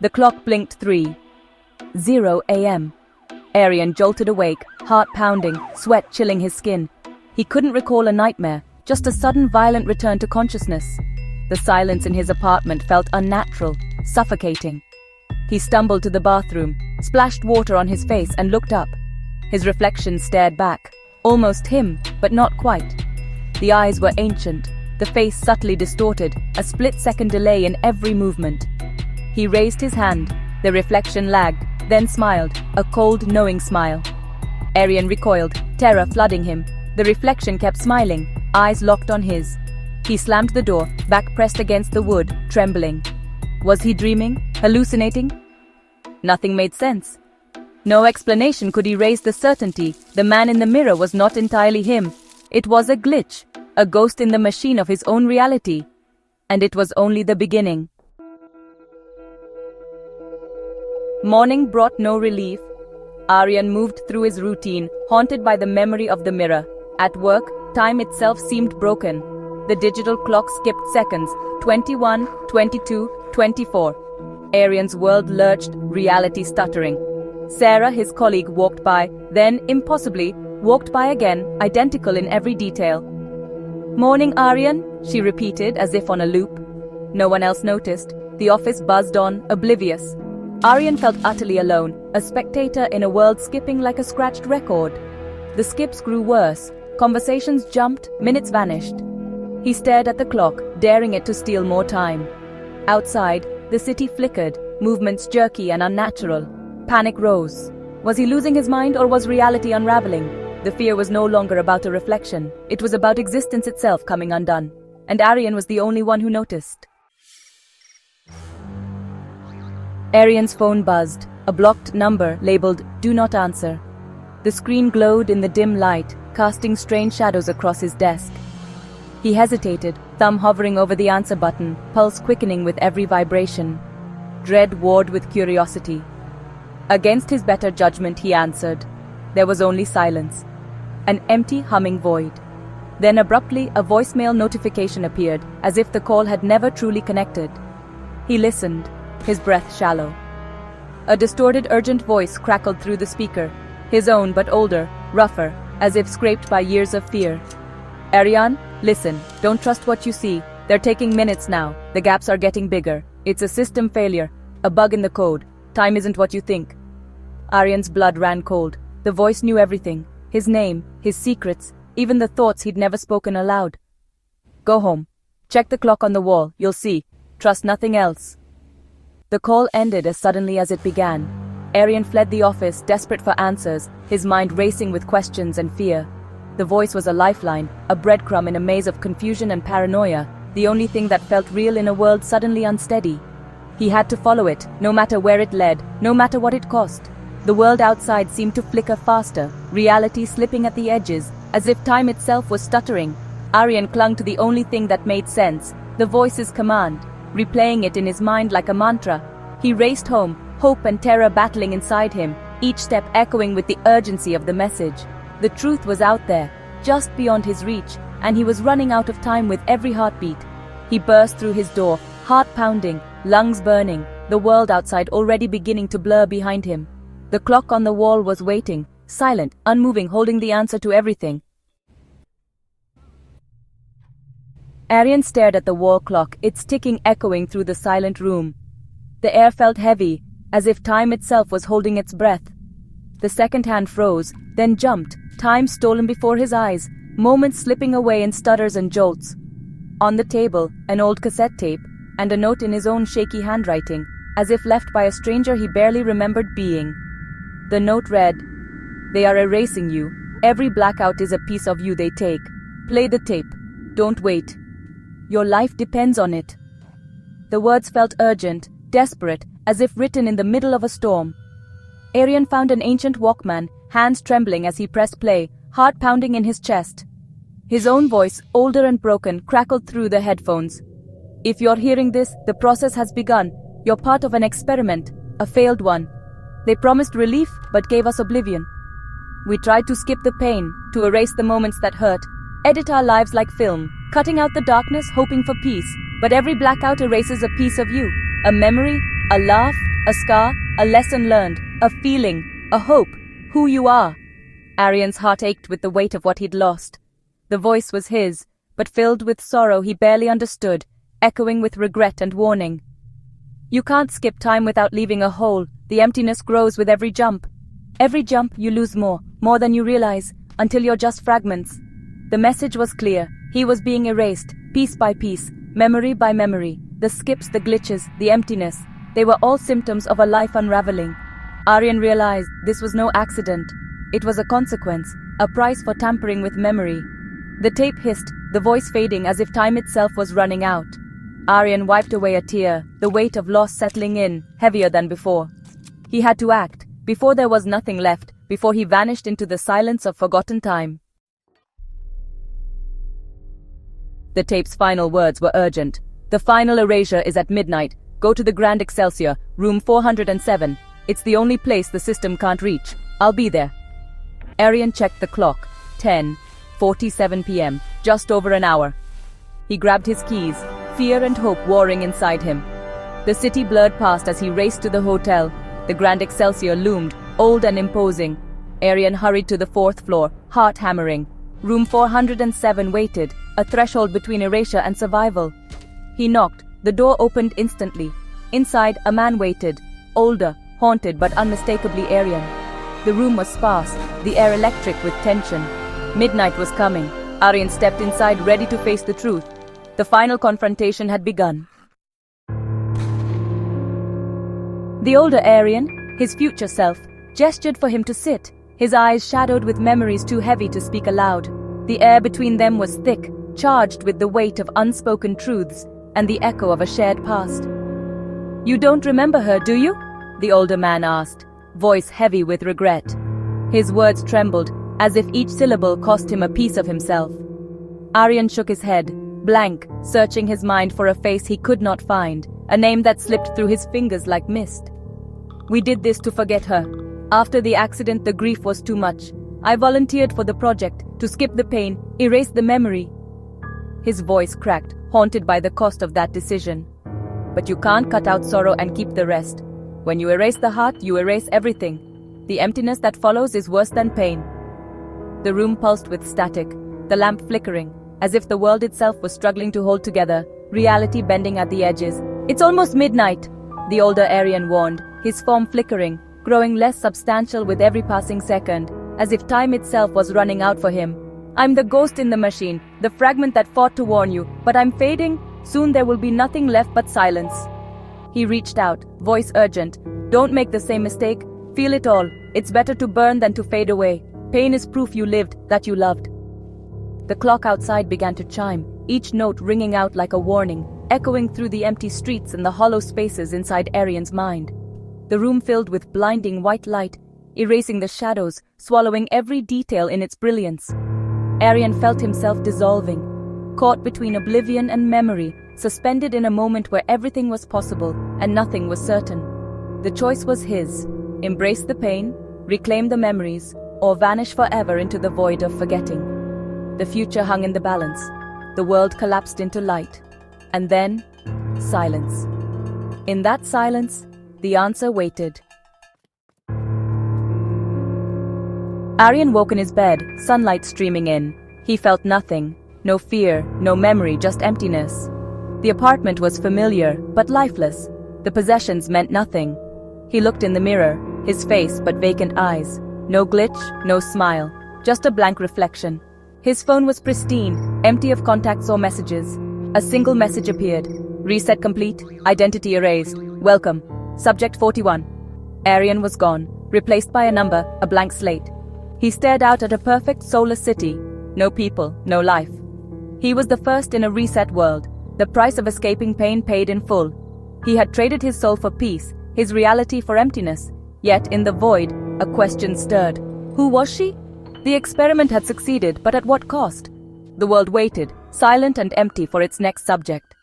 The clock blinked 3:00 a.m. Arian jolted awake, heart pounding, sweat chilling his skin. He couldn't recall a nightmare, just a sudden violent return to consciousness. The silence in his apartment felt unnatural, suffocating. He stumbled to the bathroom, splashed water on his face and looked up. His reflection stared back, almost him, but not quite. The eyes were ancient, the face subtly distorted, a split-second delay in every movement. He raised his hand, the reflection lagged, then smiled, a cold, knowing smile. Arian recoiled, terror flooding him. The reflection kept smiling, eyes locked on his. He slammed the door, back pressed against the wood, trembling. Was he dreaming? Hallucinating? Nothing made sense. No explanation could erase the certainty the man in the mirror was not entirely him. It was a glitch, a ghost in the machine of his own reality. And it was only the beginning. Morning brought no relief. Arian moved through his routine, haunted by the memory of the mirror. At work, time itself seemed broken. The digital clock skipped seconds, 21, 22, 24. Arian's world lurched, reality stuttering. Sarah, his colleague, walked by, then, impossibly, walked by again, identical in every detail. "Morning, Arian," she repeated, as if on a loop. No one else noticed. The office buzzed on, oblivious. Arian felt utterly alone, a spectator in a world skipping like a scratched record. The skips grew worse. Conversations jumped, minutes vanished. He stared at the clock, daring it to steal more time. Outside, the city flickered, movements jerky and unnatural. Panic rose. Was he losing his mind or was reality unraveling? The fear was no longer about a reflection. It was about existence itself coming undone. And Arian was the only one who noticed. Arian's phone buzzed, a blocked number labeled "Do Not Answer." The screen glowed in the dim light, casting strange shadows across his desk. He hesitated, thumb hovering over the answer button, pulse quickening with every vibration. Dread warred with curiosity. Against his better judgment, he answered. There was only silence. An empty, humming void. Then abruptly, a voicemail notification appeared, as if the call had never truly connected. He listened, his breath shallow. A distorted, urgent voice crackled through the speaker, his own but older, rougher, as if scraped by years of fear. "Arian, listen, don't trust what you see. They're taking minutes now. The gaps are getting bigger. It's a system failure, a bug in the code. Time isn't what you think." Arian's blood ran cold. The voice knew everything, his name, his secrets, even the thoughts he'd never spoken aloud. "Go home. Check the clock on the wall, you'll see. Trust nothing else." The call ended as suddenly as it began. Arian fled the office, desperate for answers, his mind racing with questions and fear. The voice was a lifeline, a breadcrumb in a maze of confusion and paranoia, the only thing that felt real in a world suddenly unsteady. He had to follow it, no matter where it led, no matter what it cost. The world outside seemed to flicker faster, reality slipping at the edges, as if time itself was stuttering. Arian clung to the only thing that made sense, the voice's command, replaying it in his mind like a mantra. He raced home, hope and terror battling inside him, each step echoing with the urgency of the message. The truth was out there, just beyond his reach, and he was running out of time with every heartbeat. He burst through his door, heart pounding, lungs burning, the world outside already beginning to blur behind him. The clock on the wall was waiting, silent, unmoving, holding the answer to everything. Arian stared at the wall clock, its ticking echoing through the silent room. The air felt heavy, as if time itself was holding its breath. The second hand froze, then jumped, time stolen before his eyes, moments slipping away in stutters and jolts. On the table, an old cassette tape, and a note in his own shaky handwriting, as if left by a stranger he barely remembered being. The note read, "They are erasing you. Every blackout is a piece of you they take. Play the tape. Don't wait. Your life depends on it." The words felt urgent, desperate, as if written in the middle of a storm. Arian found an ancient Walkman, hands trembling as he pressed play, heart pounding in his chest. His own voice, older and broken, crackled through the headphones. "If you're hearing this, the process has begun. You're part of an experiment, a failed one. They promised relief, but gave us oblivion. We tried to skip the pain, to erase the moments that hurt, edit our lives like film, cutting out the darkness, hoping for peace. But every blackout erases a piece of you, a memory, a laugh, A scar, a lesson learned, a feeling, a hope, who you are. Aryan's heart ached with the weight of what he'd lost. The voice was his, but filled with sorrow he barely understood, echoing with regret and warning. You can't skip time without leaving a hole. The emptiness grows with every jump. Every jump you lose more than you realize, until you're just fragments. The message was clear. He was being erased, piece by piece, memory by memory. The skips, the glitches, the emptiness, they were all symptoms of a life unraveling. Aryan realized this was no accident. It was a consequence, a price for tampering with memory. The tape hissed, the voice fading as if time itself was running out. Aryan wiped away a tear, the weight of loss settling in, heavier than before. He had to act, before there was nothing left, before he vanished into the silence of forgotten time. The tape's final words were urgent. The final erasure is at midnight. Go to the Grand Excelsior, room 407. It's the only place the system can't reach. I'll be there. Aryan checked the clock. 10:47 p.m., just over an hour. He grabbed his keys, fear and hope warring inside him. The city blurred past as he raced to the hotel. The Grand Excelsior loomed, old and imposing. Aryan hurried to the 4th floor, heart hammering. Room 407 waited, a threshold between erasure and survival. He knocked. The door opened instantly. Inside, a man waited, older, haunted but unmistakably Aryan. The room was sparse, the air electric with tension. Midnight was coming. Aryan stepped inside, ready to face the truth. The final confrontation had begun. The older Aryan, his future self, gestured for him to sit, his eyes shadowed with memories too heavy to speak aloud. The air between them was thick, charged with the weight of unspoken truths and the echo of a shared past. You don't remember her, do you? The older man asked, voice heavy with regret. His words trembled, as if each syllable cost him a piece of himself. Aryan shook his head, blank, searching his mind for a face he could not find, a name that slipped through his fingers like mist. We did this to forget her. After the accident, the grief was too much. I volunteered for the project, to skip the pain, erase the memory. His voice cracked, haunted by the cost of that decision. But you can't cut out sorrow and keep the rest. When you erase the heart, you erase everything. The emptiness that follows is worse than pain. The room pulsed with static, the lamp flickering, as if the world itself was struggling to hold together, reality bending at the edges. It's almost midnight, the older Aryan warned, his form flickering, growing less substantial with every passing second, as if time itself was running out for him. I'm the ghost in the machine, the fragment that fought to warn you, but I'm fading. Soon there will be nothing left but silence. He reached out, voice urgent. Don't make the same mistake. Feel it all. It's better to burn than to fade away. Pain is proof you lived, that you loved. The clock outside began to chime, each note ringing out like a warning, echoing through the empty streets and the hollow spaces inside Aryan's mind. The room filled with blinding white light, erasing the shadows, swallowing every detail in its brilliance. Aryan felt himself dissolving, caught between oblivion and memory, suspended in a moment where everything was possible and nothing was certain. The choice was his: embrace the pain, reclaim the memories, or vanish forever into the void of forgetting. The future hung in the balance. The world collapsed into light. And then, silence. In that silence, the answer waited. Aryan woke in his bed, sunlight streaming in. He felt nothing. No fear, no memory, just emptiness. The apartment was familiar, but lifeless. The possessions meant nothing. He looked in the mirror, his face but vacant eyes. No glitch, no smile, just a blank reflection. His phone was pristine, empty of contacts or messages. A single message appeared. Reset complete, identity erased. Welcome. Subject 41. Aryan was gone, replaced by a number, a blank slate. He stared out at a perfect soulless city. No people, no life. He was the first in a reset world, the price of escaping pain paid in full. He had traded his soul for peace, his reality for emptiness. Yet, in the void, a question stirred. Who was she? The experiment had succeeded, but at what cost? The world waited, silent and empty, for its next subject.